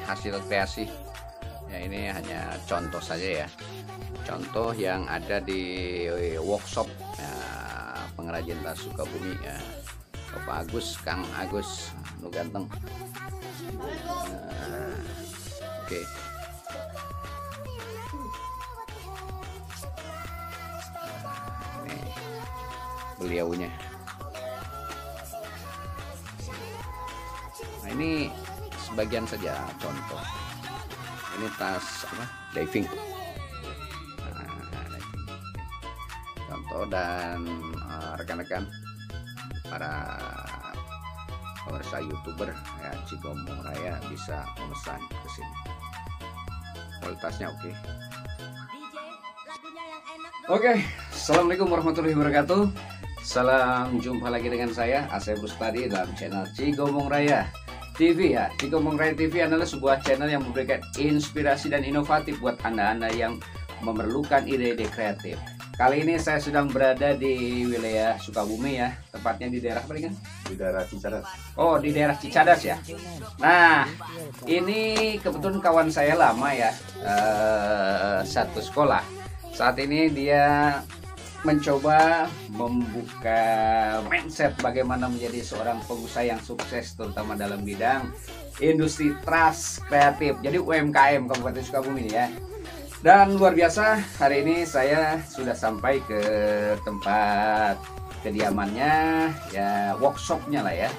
hasil kreasi ya, ini hanya contoh saja ya, contoh yang ada di workshop ya, pengrajin tas Sukabumi ya, Bapak Agus, Kang Agus lu ganteng. Oke. Ini beliaunya. Nah, ini sebagian saja contoh. Ini tas apa? Diving. Nah, contoh dan rekan-rekan para pemirsa YouTuber ya, Cigombong Raya bisa memesan ke sini. Kualitasnya oke. Oke, assalamualaikum warahmatullahi wabarakatuh. Salam jumpa lagi dengan saya Asep Rustadi dalam channel Cigombong Raya TV ya. Cigombong Raya TV adalah sebuah channel yang memberikan inspirasi dan inovatif buat anda-anda yang memerlukan ide-ide kreatif. Kali ini saya sedang berada di wilayah Sukabumi ya, tepatnya di daerah apa kan? Di daerah Cicadas. Oh, di daerah Cicadas ya. Nah, ini kebetulan kawan saya lama ya, satu sekolah. Saat ini dia mencoba membuka mindset bagaimana menjadi seorang pengusaha yang sukses, terutama dalam bidang industri trust kreatif. Jadi UMKM Kabupaten Sukabumi ya. Dan luar biasa, hari ini saya sudah sampai ke tempat kediamannya ya, workshopnya lah ya,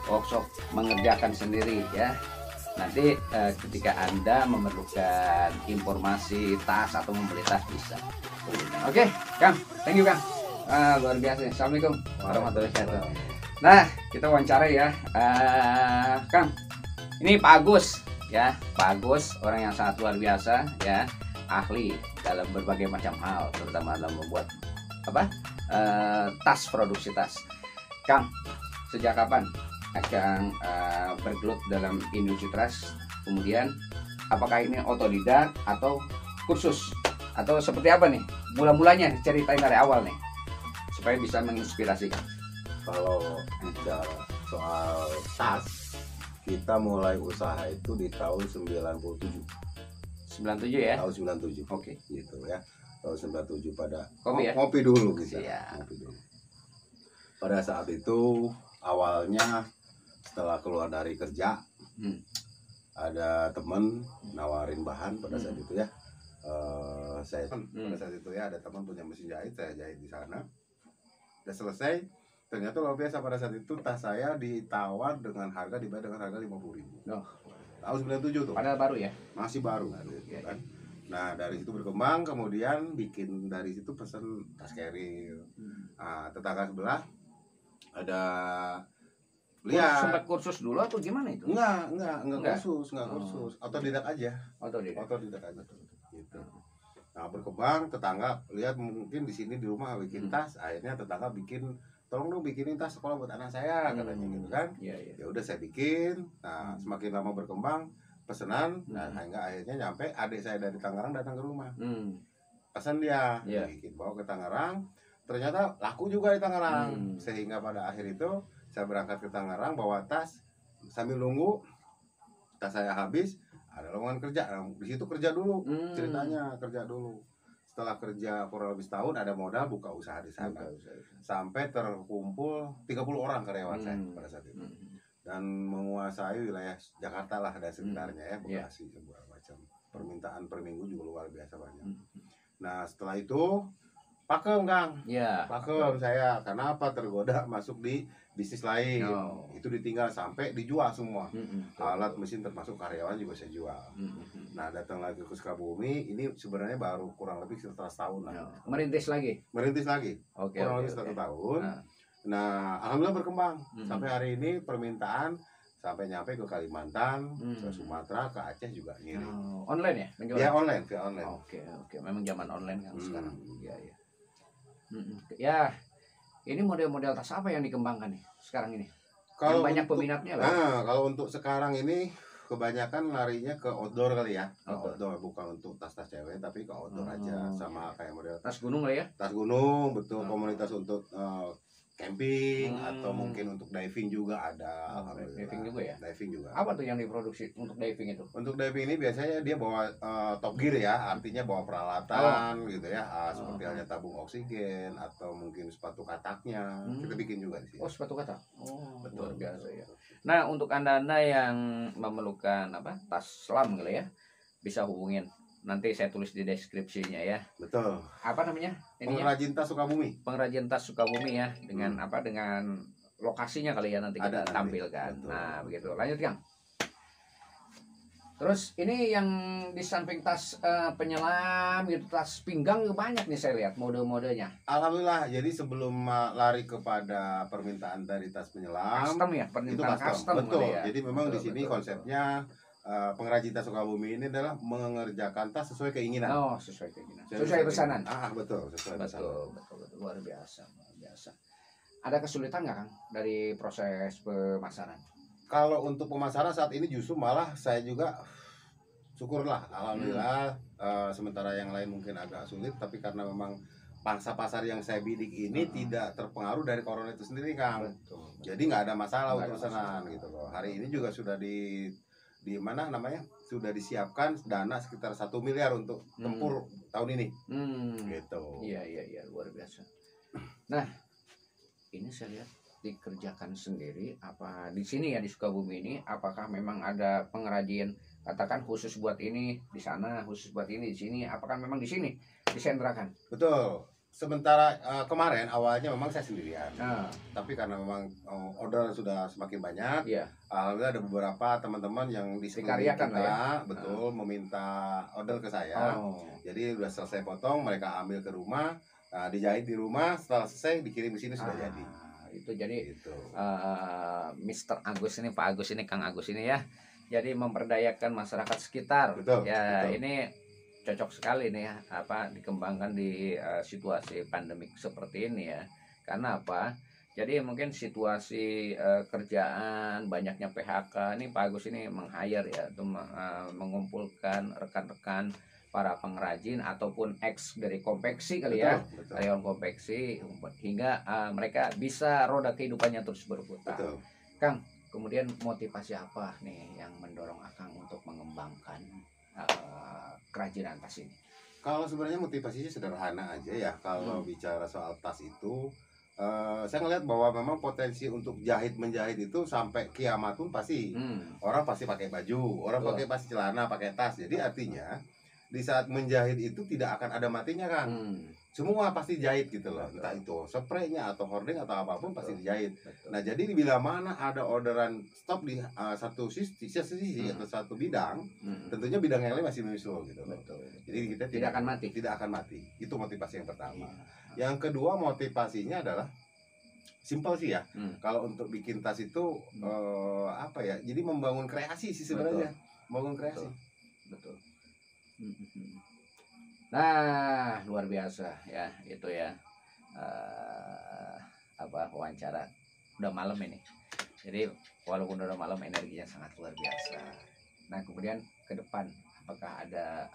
workshop mengerjakan sendiri ya. Nanti ketika anda memerlukan informasi tas atau membeli tas bisa. Oke, Kang, thank you Kang. Luar biasa. Assalamualaikum warahmatullahi wabarakatuh. Nah, kita wawancara ya, Kang. Ini Pak Agus ya, Pak Agus orang yang sangat luar biasa ya, ahli dalam berbagai macam hal, terutama dalam membuat apa tas, produksi tas. Kang, sejak kapan Kang bergelut dalam industri tas? Kemudian apakah ini otodidak atau kursus atau seperti apa nih? Mula-mulanya ceritain dari awal nih supaya bisa menginspirasi. Kalau bicara soal tas, kita mulai usaha itu di tahun 97. 97 ya? Tahun 97. Oke. Gitu ya. Tahun 97 pada Kopi ya? ngopi dulu kita. Siap. Ngopi dulu. Pada saat itu awalnya setelah keluar dari kerja, ada temen nawarin bahan pada saat itu ya. Saya pada saat itu ya ada teman punya mesin jahit, saya jahit di sana. Udah selesai, ternyata luar biasa pada saat itu tas saya ditawar dengan harga, dibayar dengan harga 50.000. Oh. Tahun 97 tuh. Padahal baru ya? Masih baru gitu kan. Nah, dari situ berkembang, kemudian bikin dari situ pesen tas keril. Nah, tetangga sebelah ada lihat. Sempat kursus dulu atau gimana itu? Enggak kursus. Otodidak aja. Otodidak aja gitu. Nah, berkembang, tetangga lihat mungkin di sini di rumah bikin tas, akhirnya tetangga bikin, tolong dong bikinin tas sekolah buat anak saya katanya gitu kan. Ya udah saya bikin. Nah, semakin lama berkembang pesanan, nah akhirnya nyampe adik saya dari Tangerang datang ke rumah. Pesan dia, bikin bawa ke Tangerang. Ternyata laku juga di Tangerang. Sehingga pada akhir itu saya berangkat ke Tangerang bawa tas, sambil nunggu tas saya habis, ada lowongan kerja. Nah, di situ kerja dulu. Ceritanya kerja dulu. Setelah kerja kurang lebih setahun ada modal buka usaha di sana. Sampai terkumpul 30 orang karyawan saya pada saat itu. Dan menguasai wilayah Jakarta lah dan sekitarnya ya, Bekasi segala macam. Permintaan per minggu juga luar biasa banyak. Nah, setelah itu pakem Kang. Pakem saya. Kenapa tergoda masuk di bisnis lain. Itu ditinggal sampai dijual semua. Alat mesin termasuk karyawan juga saya jual. Nah, datang lagi ke Sukabumi, ini sebenarnya baru kurang lebih setelah setahun lah. Merintis lagi. Kurang lebih 1 tahun. Nah, alhamdulillah berkembang. Sampai hari ini permintaan sampai nyampe ke Kalimantan, ke Sumatera, ke Aceh juga ngirim. Online ya? Ya online, via online. Oke. Memang zaman online kan sekarang. Ya, ini model-model tas apa yang dikembangkan nih sekarang ini? Kalau banyak peminatnya lah. Nah, kalau untuk sekarang ini kebanyakan larinya ke outdoor kali ya. Outdoor, bukan untuk tas-tas cewek tapi ke outdoor aja, sama kayak model tas gunung lah ya. Tas gunung, betul. Komunitas untuk camping atau mungkin untuk diving juga ada. Diving juga ya? Diving juga. Apa tuh yang diproduksi untuk diving itu? Untuk diving ini biasanya dia bawa top gear ya, artinya bawa peralatan gitu ya, seperti halnya tabung oksigen atau mungkin sepatu kataknya. Kita bikin juga di sini. Oh, sepatu katak. Oh, betul, luar biasa ya. Nah, untuk Anda-anda yang memerlukan tas selam gitu ya, bisa hubungin. Nanti saya tulis di deskripsinya ya. Betul. Apa namanya? Pengrajin Tas Sukabumi. Pengrajin Tas Sukabumi ya, dengan dengan lokasinya kali ya nanti kita tampilkan. Betul. Nah, begitu. Lanjut, Kang. Terus ini yang di samping tas penyelam gitu, tas pinggang banyak nih saya lihat mode-modenya. Alhamdulillah. Jadi sebelum lari kepada permintaan dari tas penyelam, custom ya, permintaan custom. Betul. Ya. Jadi memang di sini konsepnya pengrajin tas Sukabumi ini adalah mengerjakan tas sesuai keinginan. Oh, sesuai keinginan. Sesuai pesanan. Betul, sesuai pesanan. Betul. Luar biasa, luar biasa. Ada kesulitan nggak, Kang, dari proses pemasaran? Kalau untuk pemasaran saat ini justru malah saya juga syukurlah, alhamdulillah. Sementara yang lain mungkin agak sulit, tapi karena memang pangsa pasar yang saya bidik ini tidak terpengaruh dari corona itu sendiri, Kang. Betul. Jadi nggak ada masalah untuk pesanan gitu loh. Hari ini juga sudah di mana namanya sudah disiapkan dana sekitar 1 miliar untuk tempur tahun ini. Gitu. Iya, luar biasa. Nah, ini saya lihat dikerjakan sendiri apa di sini ya, di Sukabumi ini? Apakah memang ada pengrajin katakan khusus buat ini di sana, khusus buat ini di sini? Apakah memang di sini disentrakan? Betul. Sementara kemarin awalnya memang saya sendirian, tapi karena memang order sudah semakin banyak, alhamdulillah ada beberapa teman-teman yang di sekeliling kita ya? Betul meminta order ke saya. Jadi udah selesai potong, mereka ambil ke rumah, dijahit di rumah, setelah selesai dikirim ke sini sudah jadi. Itu jadi gitu. Mr. Agus ini, Pak Agus ini, Kang Agus ini ya, jadi memperdayakan masyarakat sekitar. Betul, ya betul. Ini cocok sekali nih ya, dikembangkan di situasi pandemik seperti ini ya. Karena apa? Jadi mungkin situasi kerjaan, banyaknya PHK, ini Pak Agus ini meng-hire ya, untuk mengumpulkan rekan-rekan para pengrajin ataupun ex dari konveksi kali ya, karyawan konveksi, hingga mereka bisa roda kehidupannya terus berputar. Betul. Kang, kemudian motivasi apa nih yang mendorong Akang untuk mengembangkan kerajinan tas ini? Kalau sebenarnya motivasinya sederhana aja ya. Kalau bicara soal tas itu, saya ngeliat bahwa memang potensi untuk menjahit itu sampai kiamat pun pasti. Orang pasti pakai baju, orang pakai pasti celana, pakai tas. Jadi artinya di saat menjahit itu tidak akan ada matinya, Kang. Semua pasti jahit gitu loh. Entah itu spraynya atau hording atau apapun pasti dijahit. Nah, jadi bila mana ada orderan stop di satu sisi atau satu bidang, tentunya bidang yang lain masih menyusul gitu loh. Jadi kita tidak akan mati. Itu motivasi yang pertama. Yang kedua, motivasinya adalah simpel sih ya. Kalau untuk bikin tas itu jadi membangun kreasi sih sebenarnya. Membangun kreasi. Betul. Nah, luar biasa ya, itu ya, wawancara udah malam ini. Jadi walaupun udah malam, energinya sangat luar biasa. Nah, kemudian ke depan apakah ada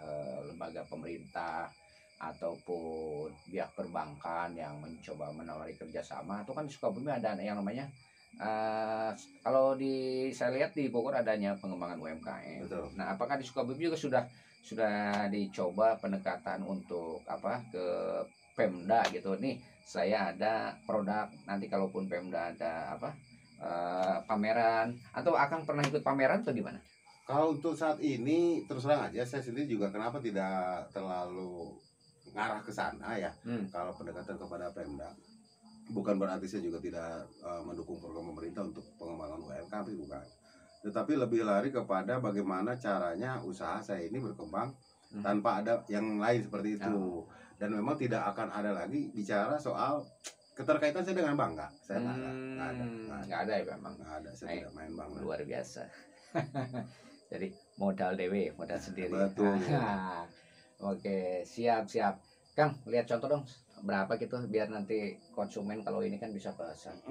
lembaga pemerintah ataupun pihak perbankan yang mencoba menawari kerjasama? Atau kan di Sukabumi ada yang namanya kalau saya lihat di Bogor adanya pengembangan UMKM. Betul. Nah, apakah di Sukabumi juga sudah dicoba pendekatan untuk ke Pemda gitu nih? Saya ada produk, nanti kalaupun Pemda ada pameran, atau Akang pernah ikut pameran atau gimana? Kalau untuk saat ini terus terang aja, saya sendiri juga kenapa tidak terlalu ngarah ke sana ya. Kalau pendekatan kepada Pemda, bukan berarti saya juga tidak mendukung program pemerintah untuk pengembangan UMKM, bukan. Tetapi lebih lari kepada bagaimana caranya usaha saya ini berkembang tanpa ada yang lain seperti itu. Dan memang tidak akan ada lagi bicara soal keterkaitan saya dengan bank, enggak. Saya nggak ada ya memang. Nggak ada, saya tidak main bank. Luar biasa. Jadi modal dewe, modal sendiri. Betul. Oke, siap. Kang, lihat contoh dong. Berapa gitu biar nanti konsumen kalau ini kan bisa pesan.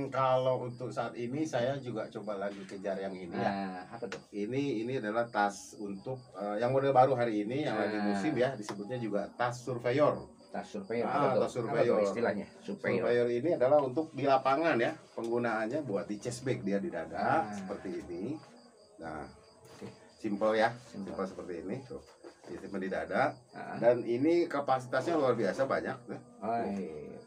Kalau untuk saat ini saya juga coba lagi kejar yang ini ya. Apa tuh? Ini adalah tas untuk yang model baru hari ini yang lagi musim ya, disebutnya juga tas surveyor. Tas surveyor. Tas surveyor. Istilahnya surveyor ini adalah untuk di lapangan ya, penggunaannya buat di chest bag, dia di dada seperti ini. Nah, simple ya, simple seperti ini tuh. Disimpan di dada. Dan ini kapasitasnya luar biasa banyak.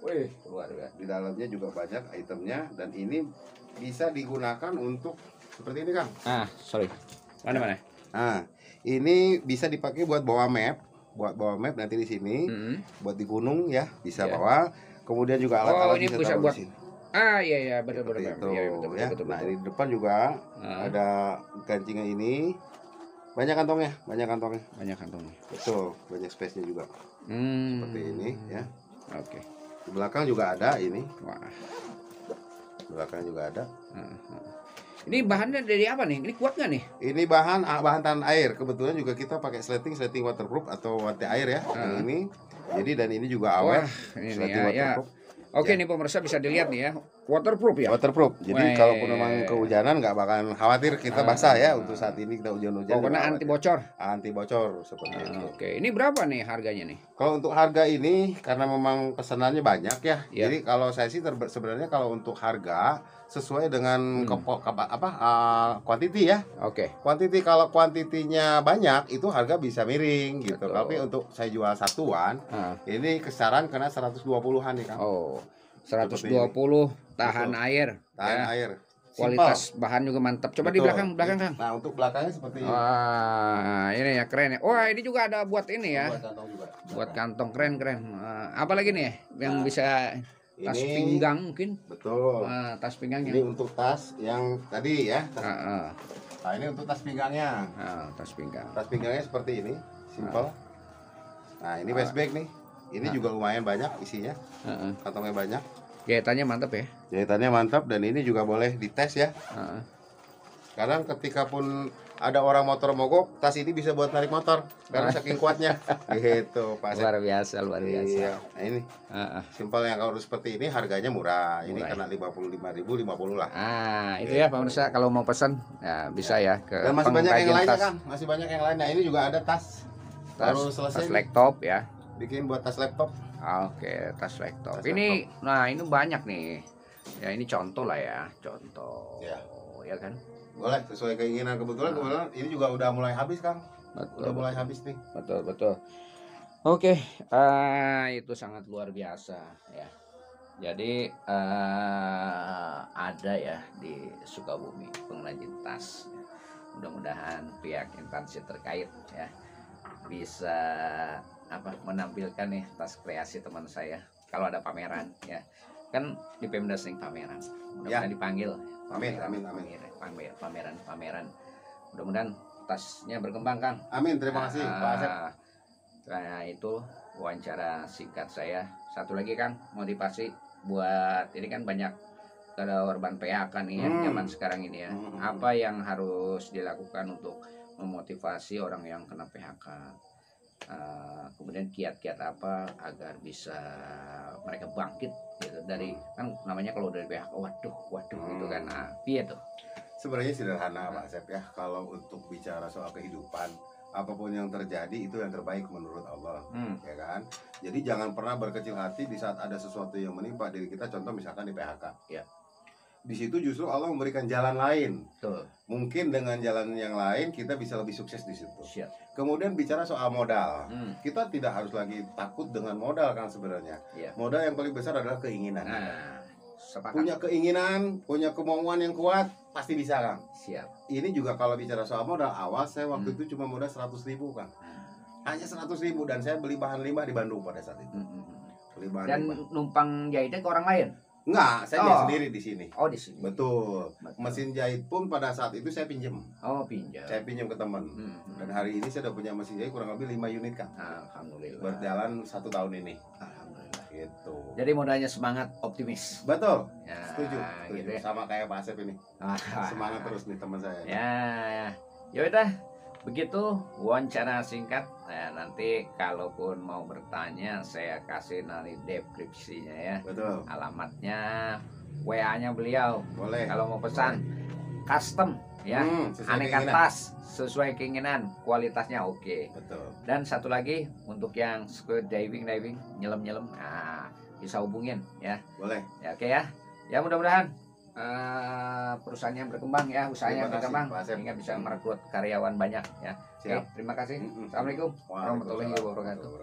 Wih, luar biasa. Di dalamnya juga banyak itemnya, dan ini bisa digunakan untuk seperti ini, Kang. Sorry. Mana? Nah, ini bisa dipakai buat bawa map, nanti di sini, buat di gunung ya, bisa bawa. Kemudian juga alat-alat ini bisa buat. Iya, betul. Betul. Nah, ini di depan juga ada gancingan ini. Banyak kantongnya. Betul, banyak space-nya juga. Seperti ini ya. Oke. Di belakang juga ada ini. Wah. Belakang juga ada. Ini bahannya dari apa nih? Ini kuat nggak nih? Ini bahan tahan air. Kebetulan juga kita pakai sleting waterproof atau anti air ya. Ini. Jadi dan ini juga awet. Sleting waterproof. Oke, ini pemirsa bisa dilihat nih ya, waterproof ya. Waterproof. Jadi kalaupun memang kehujanan nggak bakalan khawatir kita basah ya. Untuk saat ini kita hujan-hujan. Pokoknya anti bocor. Anti bocor seperti itu. Oke, ini berapa nih harganya nih? Kalau untuk harga ini karena memang pesanannya banyak ya. Jadi kalau saya sih sebenarnya kalau untuk harga sesuai dengan quantity ya. Oke. Quantity, kalau kuantitinya banyak itu harga bisa miring gitu. Betul. Tapi untuk saya jual satuan, ini kisaran kena 120-an nih, Kang. 120 tahan air. Tahan air. Kualitas bahan juga mantap. Coba di belakang Kang. Nah, untuk belakangnya seperti ini. Wah, ini ya keren ya. Wah, ini juga ada buat ini ya. Buat kantong juga. Buat kantong keren. Apa lagi nih yang bisa tas pinggang mungkin? Betul. Tas pinggangnya. Ini untuk tas yang tadi ya. Nah, ini untuk tas pinggangnya. Tas pinggang. Tas pinggangnya seperti ini, simple. Nah, ini waist bag nih. Ini juga lumayan banyak isinya. Kantongnya banyak. Jahitannya mantap ya. Jahitannya mantap, dan ini juga boleh dites ya. Sekarang ketika pun ada orang motor mogok, tas ini bisa buat narik motor karena saking kuatnya. Gitu, Pak. Luar biasa. Iya. Nah, ini. Simpel yang kalau seperti ini harganya murah. Ini kena 55.000, 50 lah. Itu ya Pak Mirsa, kalau mau pesan ya bisa ya ke. Dan masih banyak yang lainnya, Kang. Masih banyak yang lain. Nah, ini juga ada tas. Baru selesai. Tas laptop ya. Bikin buat tas laptop. Oke, tas laptop. Ini banyak nih. Ya ini contoh lah ya, contoh. Ya kan? Boleh, sesuai keinginan. Kebetulan ini juga udah mulai habis, Kang. Udah mulai habis nih. Betul. Oke, itu sangat luar biasa ya. Jadi ada ya di Sukabumi pengrajin tas. Mudah-mudahan pihak instansi terkait ya bisa menampilkan nih tas kreasi teman saya kalau ada pameran ya. Kan di Pemda sering pameran. Mudah-mudahan dipanggil. Amin. Pameran. Mudah-mudahan tasnya berkembang, Kang. Amin, terima kasih Pak Asep. Nah, itu wawancara singkat saya. Satu lagi, Kang, motivasi buat ini kan banyak korban PHK nih ya, zaman sekarang ini ya. Apa yang harus dilakukan untuk memotivasi orang yang kena PHK? Kemudian kiat-kiat apa agar bisa mereka bangkit gitu dari, kan namanya kalau dari PHK waduh gitu kan. Iya tuh. Sebenarnya sederhana Pak Asep ya, kalau untuk bicara soal kehidupan, apapun yang terjadi itu yang terbaik menurut Allah, ya kan. Jadi jangan pernah berkecil hati di saat ada sesuatu yang menimpa diri kita. Contoh misalkan di PHK ya, di situ justru Allah memberikan jalan lain. Betul. Mungkin dengan jalan yang lain kita bisa lebih sukses di situ. Siap. Kemudian bicara soal modal, kita tidak harus lagi takut dengan modal kan sebenarnya. Modal yang paling besar adalah keinginan. Punya keinginan, punya kemauan yang kuat, pasti bisa, Kang. Siap. Ini juga kalau bicara soal modal, awal saya waktu itu cuma modal 100.000, Kang. Hanya 100.000, dan saya beli bahan limbah di Bandung pada saat itu. Beli bahan dan limbah. Numpang jahitnya ke orang lain? Enggak, saya jahit sendiri di sini. Oh, di sini. Betul. Mesin jahit pun pada saat itu saya pinjam. Oh, pinjam. Saya pinjam ke teman. Dan hari ini saya udah punya mesin jahit kurang lebih 5 unit, Kang. Alhamdulillah. Berjalan 1 tahun ini. Alhamdulillah. Gitu. Jadi modalnya semangat, optimis. Betul. Ya, setuju. gitu ya. Sama kayak Pak Asep ini. Semangat terus nih teman saya. Ya udah. Begitu wawancara singkat. Nah, nanti kalaupun mau bertanya saya kasih nanti deskripsinya ya. Betul. Alamatnya, WA-nya beliau. Boleh. Kalau mau pesan custom ya, aneka tas sesuai keinginan, kualitasnya oke. Betul. Dan satu lagi untuk yang scuba diving, nyelam, nah bisa hubungin ya. Boleh. Ya oke ya. Ya mudah-mudahan perusahaannya berkembang ya, usahanya berkembang hingga bisa merekrut karyawan banyak ya. Oke, terima kasih. Assalamualaikum warahmatullahi wabarakatuh.